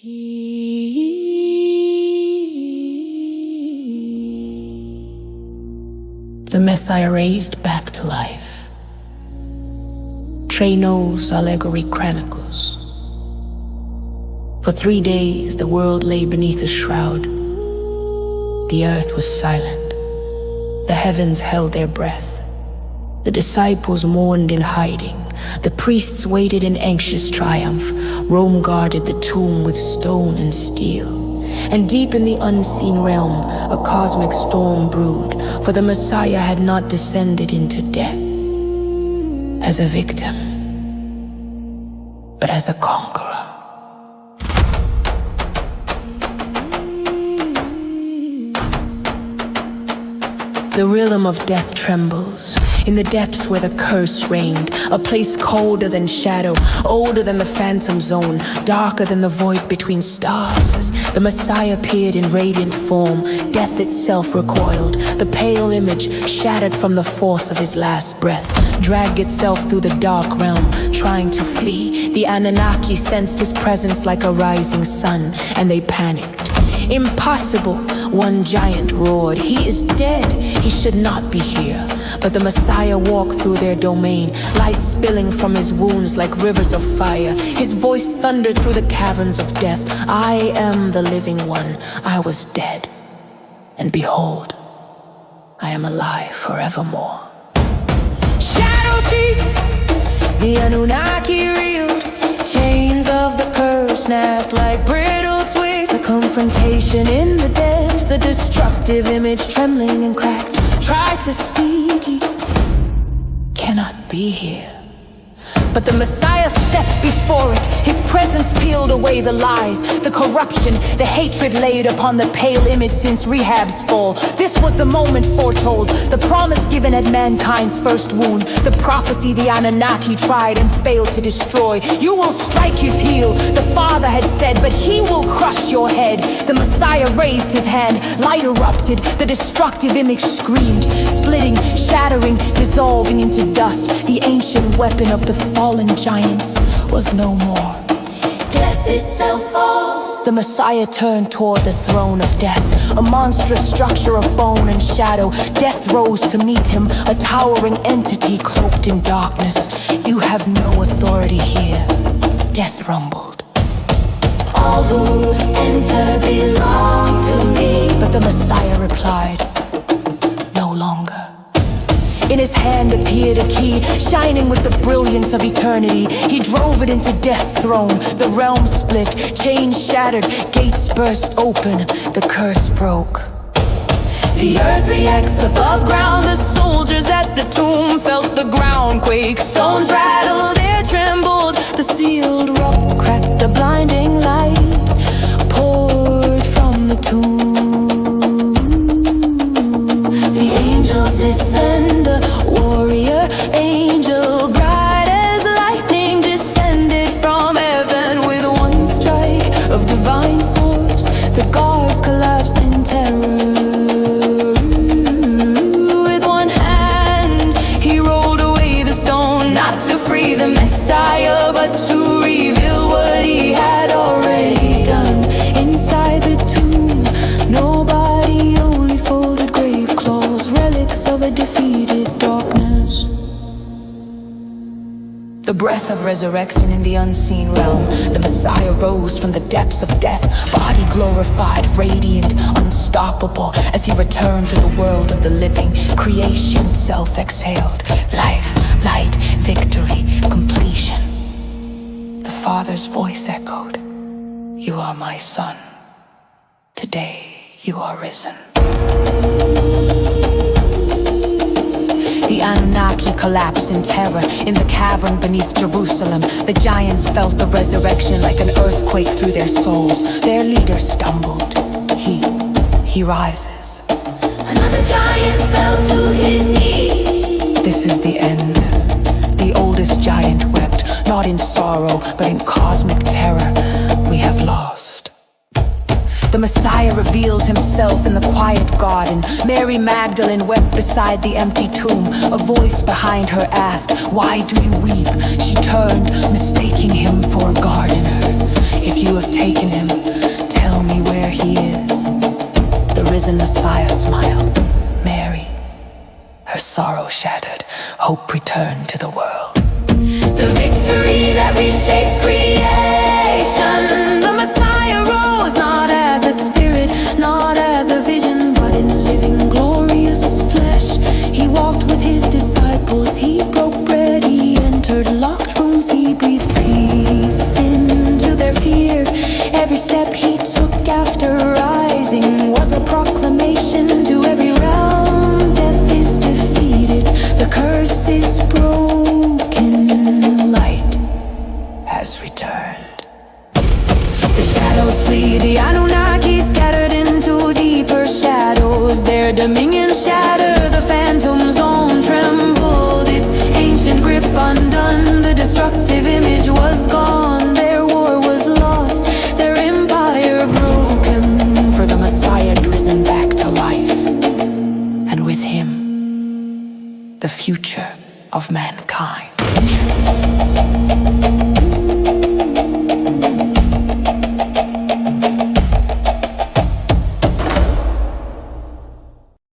The Messiah raised back to life. Trey Knowles Allegory Chronicles. For 3 days the world lay beneath a shroud. The earth was silent. The heavens held their breath. The disciples mourned in hiding. The priests waited in anxious triumph. Rome guarded the tomb with stone and steel. And deep in the unseen realm, a cosmic storm brewed, for the Messiah had not descended into death as a victim, but as a conqueror. The realm of death trembles, in the depths where the curse reigned, a place colder than shadow, older than the phantom zone, darker than the void between stars. As the Messiah appeared in radiant form, death itself recoiled. The pale image, shattered from the force of his last breath, dragged itself through the dark realm, trying to flee. The Anunnaki sensed his presence like a rising sun, and they panicked. Impossible, one giant roared. He is dead, he should not be here. But the Messiah walked through their domain, light spilling from his wounds like rivers of fire. His voice thundered through the caverns of death. I am the living one. I was dead, and behold, I am alive forevermore. Shadows deep, the Anunnaki reeled. Chains of the curse snapped like brittle twigs. The confrontation in the depths, the destructive image trembling and cracked. Try to speak, he cannot be here. But the Messiah stepped before it. His presence peeled away the lies, the corruption, the hatred laid upon the pale image since Rehab's fall. This was the moment foretold, the promise given at mankind's first wound, the prophecy the Anunnaki tried and failed to destroy. You will strike his heel, the Father had said, but he will crush your head. The Messiah raised his hand, light erupted, the destructive image screamed, splitting, shattering, dissolving into dust. The ancient weapon of the fallen giants was no more. Death itself falls. The Messiah turned toward the throne of death, a monstrous structure of bone and shadow. Death rose to meet him, a towering entity cloaked in darkness. You have no authority here, Death rumbled. All who enter belong to me. But the Messiah replied, no longer. In his hand appeared a key, shining with the brilliance of eternity. He drove it into death's throne. The realm split, chains shattered, gates burst open, the curse broke. The earth reacts above ground. The soldiers at the tomb felt the ground quake. Stones rattled, air trembled. The sealed rock cracked, the blinding light poured from the tomb. The angels descend, the warrior angel, bright as lightning, descended from heaven with one strike of divine force. The guards collapsed in terror. With one hand, he rolled away the stone, not to free the Messiah, but to reveal what he had already done. Inside the tomb, nobody, only folded grave clothes, relics of a defeated darkness. The breath of resurrection in the unseen realm. The Messiah rose from the depths of death, body glorified, radiant, unstoppable. As he returned to the world of the living, creation itself exhaled. Life, light, victory, completion. The Father's voice echoed, you are my son. Today you are risen. The Anunnaki collapsed in terror in the cavern beneath Jerusalem. The giants felt the resurrection like an earthquake through their souls. Their leader stumbled. He rises. Another giant fell to his knees. This is the end. The oldest giant wept, not in sorrow, but in cosmic terror. We have lost. The Messiah reveals himself in the quiet garden. Mary Magdalene wept beside the empty tomb. A voice behind her asked, "Why do you weep?" She turned, mistaking him for a gardener. "If you have taken him, tell me where he is." The risen Messiah smiled. Mary, her sorrow shattered, hope returned to the world. The victory that reshapes creation. The Messiah rose not as a spirit, not as a vision, but in living glorious flesh. He walked with his disciples, he broke bread, he entered locked rooms, he breathed peace into their fear. Every step he took after rising was a proclamation to every realm. Death is defeated, the curse is broken, light has returned. The shadows flee, the Anunnaki scattered into deeper shadows. Their dominion shattered, the phantom zone trembled, its ancient grip undone. The destructive image was gone, their war was lost, their empire broken. For the Messiah had risen back to life, and with him, the future of mankind.